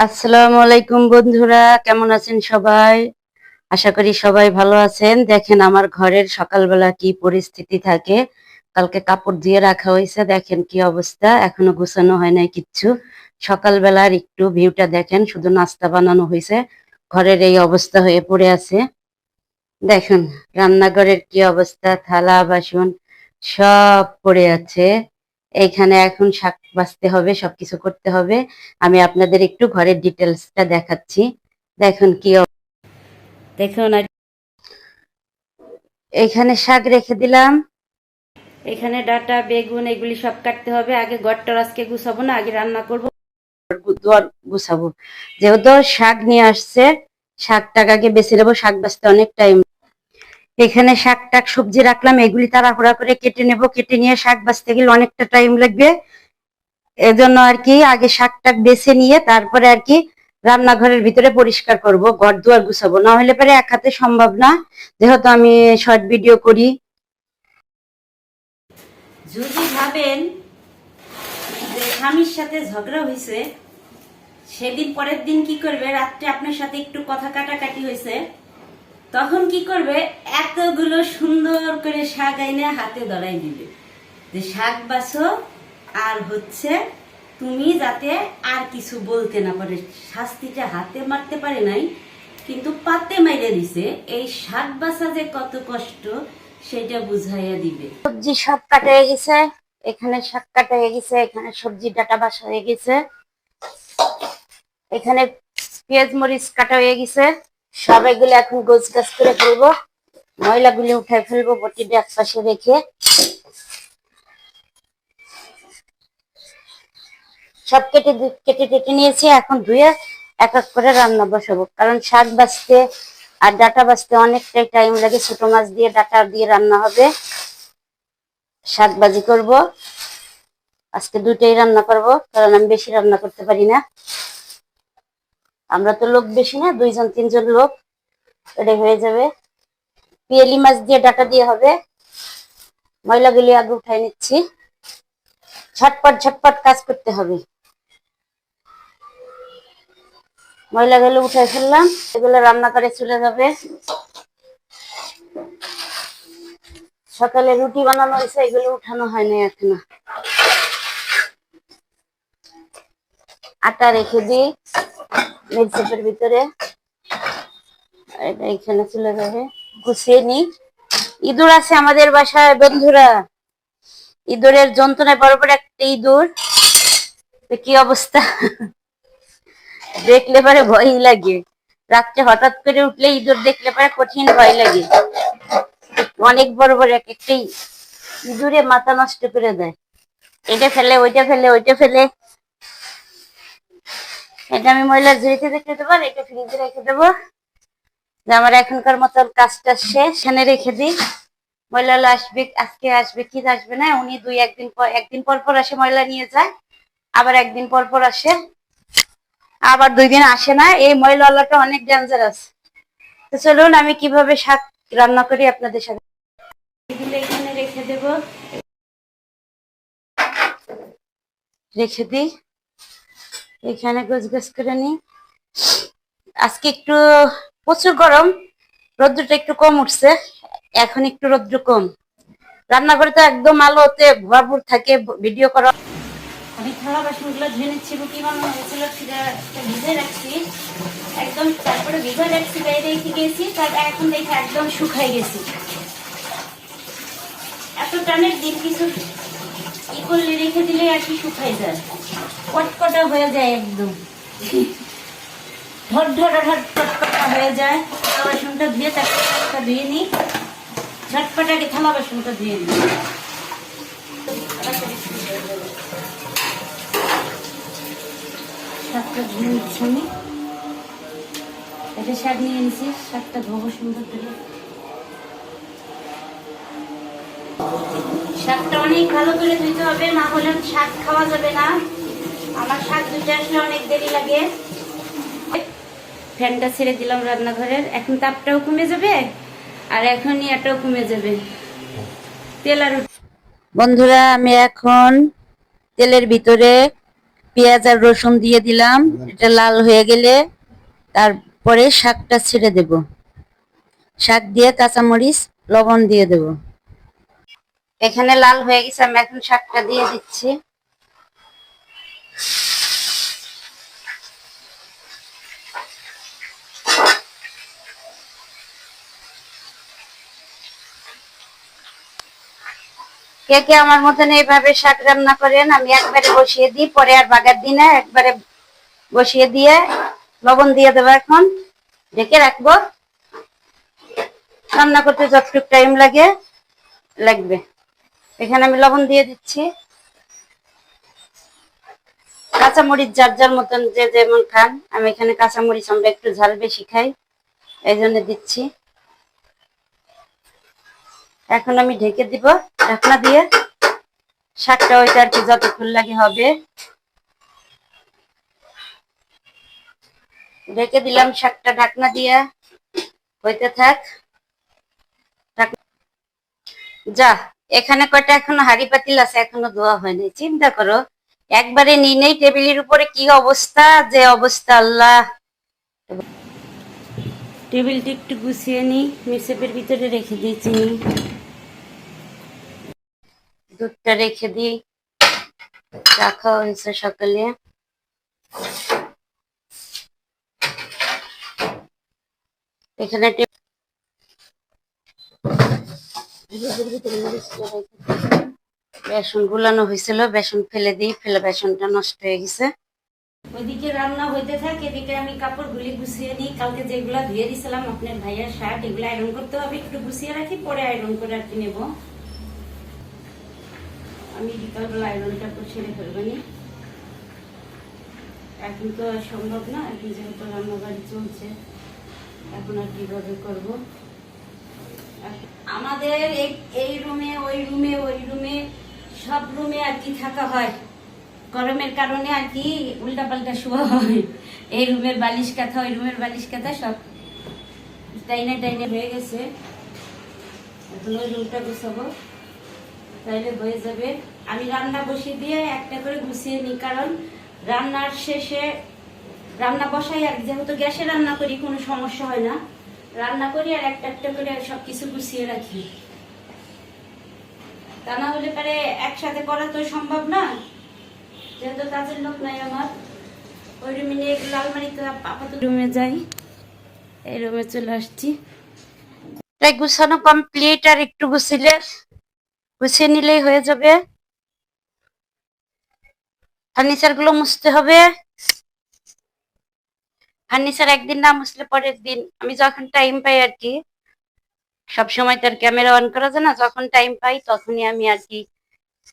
আসসালামু আলাইকুম বন্ধুরা, কেমন আছেন সবাই? আশা করি সবাই ভালো আছেন। দেখেন আমার ঘরের সকালবেলা কি পরিস্থিতি থাকে। কালকে কাপড় দিয়ে রাখা হয়েছে, দেখেন কি অবস্থা, এখনো গুছানো হয় নাই কিচ্ছু। সকালবেলার একটু ভিউটা দেখেন, শুধু নাস্তা বানানো হয়েছে, ঘরের এই অবস্থা হয়ে পড়ে আছে। দেখুন রান্নাঘরের কি অবস্থা, থালা বাসন সব পড়ে আছে। এইখানে এখন শাক বাছতে হবে, সবকিছু করতে হবে। আমি আপনাদের একটু ঘরের ডিটেলসটা দেখাচ্ছি। দেখুন দেখুন আর এখানে শাক রেখে দিলাম, এখানে ডাটা বেগুন এগুলি সব কাটতে হবে। আগে ঘরটা আজকে গুছাবো না, আগে রান্না করবো, দুয়ার গুছাবো। যেহেতু শাক নিয়ে আসছে, শাকটাকে আগে বেছে নেবো, শাক বাছতে অনেক টাইম। এখানে শাক টাক সবজি রাখলাম, এগুলি তাড়াহুড়া করে কেটে নেব, কেটে নিয়ে শাক বাছতে গেলে অনেকটা টাইম লাগবে। এজন্য আর কি আগে শাক টাক বেছে নিয়ে তারপরে আর কি রান্নাঘরের ভিতরে পরিষ্কার করব, ঘর দুয়ার গুছাবো, না হলে পরে এক হাতে সম্ভব না, যেহেতু আমি শর্ট ভিডিও করি। যদি ভাবেন যে স্বামীর সাথে ঝগড়া হয়েছে, সেদিন পরের দিন কি করবে, রাত্রে আপনার সাথে একটু কথা কাটাকাটি হয়েছে, তখন কি করবে, এতগুলো সুন্দর করে শাক আইনে হাতে ধরাই দিবে যে শাক বাছো, আর হচ্ছে তুমি যাতে আর কিছু বলতে না পারে। শাস্তিটা হাতে মারতে পারে নাই, কিন্তু পাতে মাইরে দিছে। এই শাক বাছা যে কত কষ্ট সেটা বুঝাইয়া দিবে। সবজি সব কাটা হয়ে গেছে, এখানে শাক কাটা হয়ে গেছে, এখানে সবজি ডাটা বাছা হয়ে গেছে, এখানে পেঁয়াজ মরিচ কাটা হয়ে গেছে। সব এগুলো এখন গোছ গাছ করে ফেলবো, ময়লাগুলি উঠাই ফেলবো, বটিটা এক পাশে রেখে। সব কেটে কেটে কেটে নিয়েছি, এখন ধুয়ে এক এক করে রান্না বসাবো, কারণ শাক বাছতে আর ডাটা বাছতে অনেকটাই টাইম লাগে। ছোট মাছ দিয়ে ডাটা দিয়ে রান্না হবে, শাক ভাজি করব। আজকে দুটোই রান্না করব, কারণ আমি বেশি রান্না করতে পারি না। আমরা তো লোক বেশি না, দুইজন তিনজন লোক, এটা হয়ে যাবে। পিয়েলি মাছ দিয়ে ডাটা দিয়ে হবে। ময়লাগুলি আগে উঠাই নিচ্ছি, ঝটপট ঝটপট কাজ করতে হবে। ময়লাগুলো উঠাই ফেললাম, এগুলো রান্না করে চলে যাবে। সকালে রুটি বানানো হয়েছে, এগুলো উঠানো হয়নি এখনো। আটা রেখে দিই মিক্সারের ভিতরে, এটা এখানে চলে যাবে, গুছিয়ে নি। ইঁদুর আছে আমাদের বাসায় বন্ধুরা, ইঁদুরের যন্ত্রণায় বড় বড় একটা ইঁদুর, কি অবস্থা দেখলে পরে ভয়ই লাগে। রাত্রে হঠাৎ করে উঠলে ইঁদুর দেখলে পরে কঠিন ভয় লাগে। অনেক বড় বড় এক একটা ইঁদুরে মাথা নষ্ট করে দেয়, এটা ফেলে ওইটা ফেলে ওইটা ফেলে। এটা আমি ময়লার ঝুড়িতে রেখে দেবো, আর এটা ফ্রিজে রেখে দেবো, যে আমার এখনকার মতন কাজটা শেষ। এখানে রেখে দিই, ময়লা আসবে, আজকে আসবে কি আসবে না, উনি একদিন পর পর আসে, ময়লা নিয়ে যায়, আবার একদিন পর পর আসে, আবার 2 দিন আসে না। এই ময়লাওয়ালাটা অনেক ডেঞ্জারাস। তো চলুন আমি কিভাবে শাক রান্না করি আপনাদের সাথে। এগুলো এখানে রেখে দেব, রেখে দিই, এখানে গোছ গোছ করে নিই। আজকে একটু প্রচুর গরম, রোদ্রটা একটু কম উঠছে, এখন একটু রোদ্র কম। রান্নাঘরে তো একদম আলোতে ভরপুর থাকে, ভিডিও করা। আমি থালা বাসনগুলো ধুয়ে নিচ্ছি, রুটি বানানো হয়েছিল সেটা ভিজে রাখছি একদম, তারপরে ভিজে রাখছি, বাইরে রেখে গেছি, তারপর এখন দেখে একদম শুকাই গেছি। এত টানের দিন কিছু ই করলে রেখে দিলে আর কি শুকাই যায়, কটকটা হয়ে যায় একদম, ঢট ঢট ঢট কটকটা হয়ে যায়। থালা বাসনটা ধুয়ে তারপর ধুয়ে নিই, ঝটপট আগে থালা বাসনটা ধুয়ে নিই। শাকটা ধুয়ে নিচ্ছি আমি, এটা শাক নিয়ে নিচ্ছি, শাকটা ধোবো সুন্দর করে। শাকটা অনেক ভালো করে ধুইতে হবে, না হলে শাক খাওয়া যাবে না। আমার শাক ধুতে আসলে অনেক দেরি লাগে। ফ্যানটা ছেড়ে দিলাম রান্নাঘরের, এখন তাপটাও কমে যাবে, আর এখন ইয়াটাও কমে যাবে। তেল আর বন্ধুরা, আমি এখন তেলের ভিতরে পেঁয়াজ আর রসুন দিয়ে দিলাম। এটা লাল হয়ে গেলে তারপরে শাকটা ছেড়ে দেব। শাক দিয়ে কাঁচামরিচ লবণ দিয়ে দেব। এখানে লাল হয়ে গেছে, আমি এখন শাকটা দিয়ে দিচ্ছি। কে কে আমার মতন এইভাবে শাক রান্না করেন? আমি একবারে বসিয়ে দিই, পরে আর বাগার দিই না, একবারে বসিয়ে দিয়ে লবণ দিয়ে দেবো। এখন ঢেকে রাখবো, রান্না করতে যতটুকু টাইম লাগবে। এখানে আমি লবণ দিয়ে দিচ্ছি। কাঁচামরিচ যার যার মতন যে যেমন খান, আমি এখানে কাঁচামরিচ আমরা একটু ঝাল বেশি খাই, এই জন্য দিচ্ছি। এখন আমি ঢেকে দিব ঢাকনা দিয়ে। শাকটা ওইটা আর কি যতক্ষণ লাগে হবে। ঢেকে দিলাম, শাকটা ঢাকনা দিয়ে হইতে থাক। যা, এখানে কয়টা এখনো হাড়ি পাতিল আছে, এখনো ধোয়া হয়নি। চিন্তা করো, একবারে নিনেই টেবিলের উপরে কি অবস্থা, যে অবস্থা আল্লাহ। টেবিলটা একটু গুছিয়ে নিই, মিক্সেপের ভিতরে রেখে দিই চিনি, দুধটা রেখে দিই। চা খাওয়া হয়েছে সকালে। এখানে বেসন গুলানো হয়েছিল, বেসন ফেলে দিই, ফেলে বেসনটা নষ্ট হয়ে গেছে। ওইদিকে রান্না হইতে থাকে, এদিকে আমি কাপড়গুলি গুছিয়ে নিই। কালকে যেগুলা ধুয়ে দিয়েছিলাম আপনার ভাইয়ের শার্ট, এগুলো আয়রন করতে হবে, একটু গুছিয়ে রাখি, পরে আয়রন করে আর কি নেব। আমি বিকালবেলা আয়রনটা সেরে ফেলবেনি, এখন তো আর সম্ভব না, এখন যেহেতু রান্নাবাড়ি চলছে, এখন আর কিভাবে করব। আমাদের এই রুমে ওই রুমে ওই রুমে সব রুমে আর কি থাকা হয়, গরমের কারণে আর কি উল্টা পাল্টা শোয়া হয়। এই রুমের বালিশ কাঁথা, ওই রুমের বালিশ কাঁথা সব টাইনে টাইনে হয়ে গেছে। এখন ওই রুমটা গুছাবো, তাইলে হয়ে যাবে। আমি রান্না বসিয়ে দিয়ে একটা করে গুছিয়ে নিই, কারণ রান্নার শেষে রান্না বসাই আর যেহেতু গ্যাসে রান্না করি কোনো সমস্যা হয় না, রান্না করি আর একটা একটা করে সবকিছু গুছিয়ে রাখি। তা না হলে পারে একসাথে করা তো সম্ভব না, যেহেতু কাজের লোক নাই আমার। ওই রুমে নিয়ে এগুলো আলমারিতে আপাতত রুমে যাই। এই রুমে চলে আসছি, তাই গুছানো কমপ্লিট। আর একটু গুছিয়ে নিলেই হয়ে যাবে। ফার্নিচার গুলো মুছতে হবে। ফার্নিচার একদিন না মুছলে পরের দিন, আমি যখন টাইম পাই আর কি, সবসময় তার ক্যামেরা অন করা যায় না, যখন টাইম পাই তখনই আমি আর কি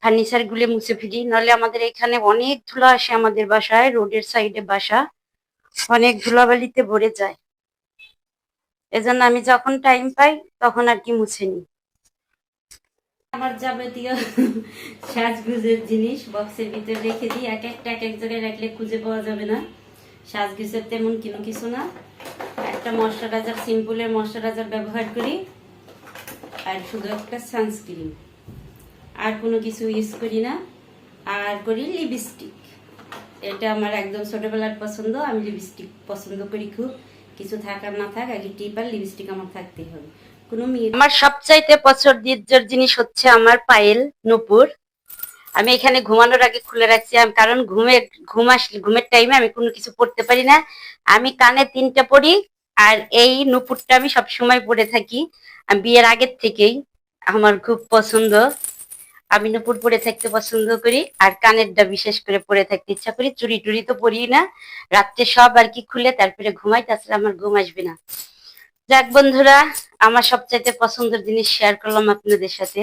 ফার্নিচার গুলো মুছে ফেলি। নাহলে আমাদের এখানে অনেক ধুলা আসে, আমাদের বাসায় রোডের সাইডে বাসা, অনেক ধুলাবালিতে ভরে যায়। এজন্য আমি যখন টাইম পাই তখন আর কি মুছে নিই। আমার যাবতীয় সাজগুজের জিনিস বক্সের ভিতরে রেখে দিই, এক একটা এক এক জায়গায় রাখলে খুঁজে পাওয়া যাবে না। সাজগুজের তেমন কিছু না, একটা ময়শ্চারাইজার, সিম্পলের ময়শ্চারাইজার ব্যবহার করি, আর শুধু একটা সানস্ক্রিন, আর কোনো কিছু ইউজ করি না। আর করি লিপস্টিক, এটা আমার একদম ছোটবেলার পছন্দ। আমি লিপস্টিক পছন্দ করি খুব, কিছু থাক আর না থাক, আগে টিপ আর লিপস্টিক আমার থাকতেই হবে। কোনো মেয়ে আমার সবচাইতে পছন্দের জিনিস হচ্ছে আমার পায়েল নূপুর। আমি এখানে ঘুমানোর আগে খুলে রাখছি, কারণ ঘুমের টাইমে আমি কোনো কিছু পড়তে পারি না। আমি কানে 3টা পরি, আর এই নূপুরটা আমি সবসময় পরে থাকি। আমি বিয়ের আগের থেকেই আমার খুব পছন্দ, আমি নূপুর পরে থাকতে পছন্দ করি। আর কানেরটা বিশেষ করে পরে থাকতে ইচ্ছা করি। চুরি টুরি তো পরি না, রাত্রে সব আর কি খুলে তারপরে ঘুমাই, তাছাড়া আমার ঘুম আসবে না। যাক বন্ধুরা, আমার সবচাইতে পছন্দের জিনিস শেয়ার করলাম আপনাদের সাথে।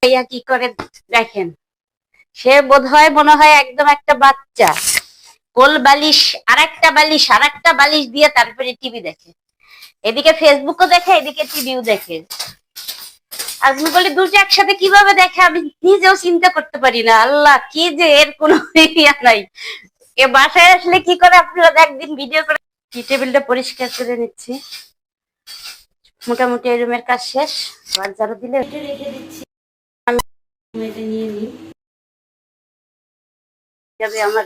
ভাইয়া কি করে দেখেন, সে মনে হয় একদম একটা বাচ্চা, কোল বালিশ আর একটা বালিশ দিয়ে তারপরে টিভি দেখে, এদিকে ফেসবুকও দেখে, এদিকে টিভিও দেখে। আর আমি বলি দুটো একসাথে কিভাবে দেখে, আমি নিজেও চিন্তা করতে পারি না। আল্লাহ, কি যে এর কোনো ইয়া নাই। এ বাসায় আসলে কি করে আপনারা একদিন ভিডিও করে। টি টেবিলটা পরিষ্কার করে নিচ্ছি, মোটামুটি এই রুমের কাজ শেষ। আর ঝাড়ু দিলে রেখে দিচ্ছি, আমি এটা নিয়ে নিই। যাবে আমার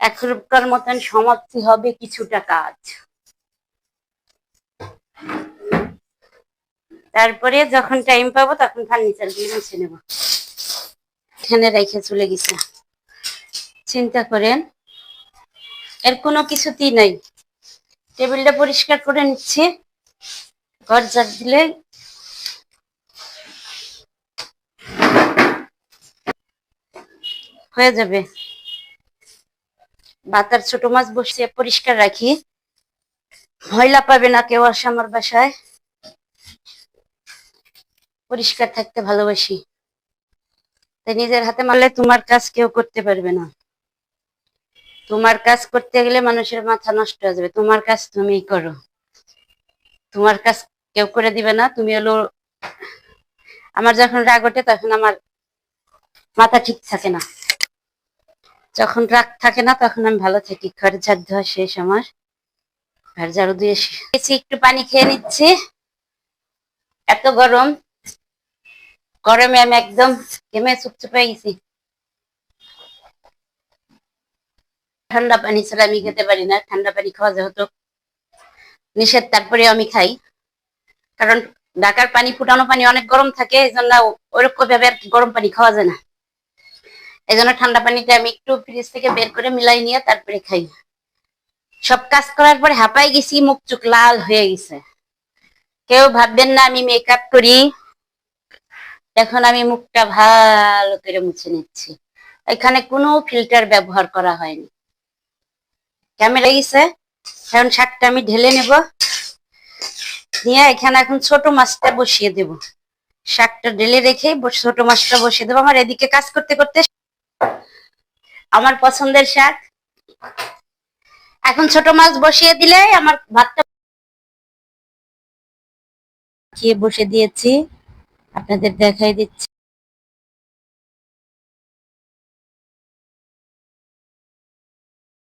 এখনকার মতন সমাপ্তি হবে কিছুটা কাজ। তারপরে যখন টাইম পাবো তখন ফার্নিচার গুলো মুছে নেব। এখানে রেখে চলে গেছে, চিন্তা করেন এর কোনো কিছুতেই নাই। টেবিলটা পরিষ্কার করে নিচ্ছি, ঘর ঝাড় দিলে হয়ে যাবে। বাতার ছোট মাছ বসিয়ে পরিষ্কার রাখি, ময়লা পাবে না কেউ আসে আমার বাসায়। পরিষ্কার থাকতে ভালোবাসি, তাই নিজের হাতে মারলে তোমার কাজ কেউ করতে পারবে না। তোমার কাজ করতে গেলে মানুষের মাথা নষ্ট হয়ে যাবে। তোমার কাজ তুমিই করো, তোমার কাজ কেউ করে দিবে না। তুমি হলো, আমার যখন রাগ ওঠে তখন আমার মাথা ঠিক থাকে না, যখন রাগ থাকে না তখন আমি ভালো থাকি। ঘর ঝাড় দেওয়া শেষ আমার, ঘর ঝাড়ু দিয়ে একটু পানি খেয়ে নিচ্ছি। এত গরম, গরমে আমি একদম ঘেমে চুপচুপে গেছি। ঠান্ডা পানি ছাড়া আমি খেতে পারি না, ঠান্ডা পানি খাওয়া যেহেতু নিষেধ তারপরে আমি খাই, কারণ ঢাকার পানি ফুটানো পানি অনেক গরম থাকে, এই জন্য ওরকম ভাবে আর গরম পানি খাওয়া যায় না। এই জন্য ঠান্ডা পানিটা আমি একটু ফ্রিজ থেকে বের করে মিলাই নিয়ে তারপরে খাই। সব কাজ করার পরে হাঁপাই গেছি, মুখ চোখ লাল হয়ে গেছে। কেউ ভাববেন না আমি মেকআপ করি। এখন আমি মুখটা ভালো করে মুছে নিচ্ছি, এখানে কোনো ফিল্টার ব্যবহার করা হয়নি। ক্যামেরা গেছে, এখন শাকটা আমি ঢেলে নেব, নিয়ে এখানে এখন ছোট মাছটা বসিয়ে দেব। শাকটা ঢেলে রেখে ছোট মাছটা বসিয়ে দেবো। আমার এদিকে কাজ করতে করতে আমার পছন্দের শাক, এখন ছোট মাছ বসিয়ে দিলে আমার ভাতটা খেয়ে বসে দিয়েছি, আপনাদের দেখাই দিচ্ছি।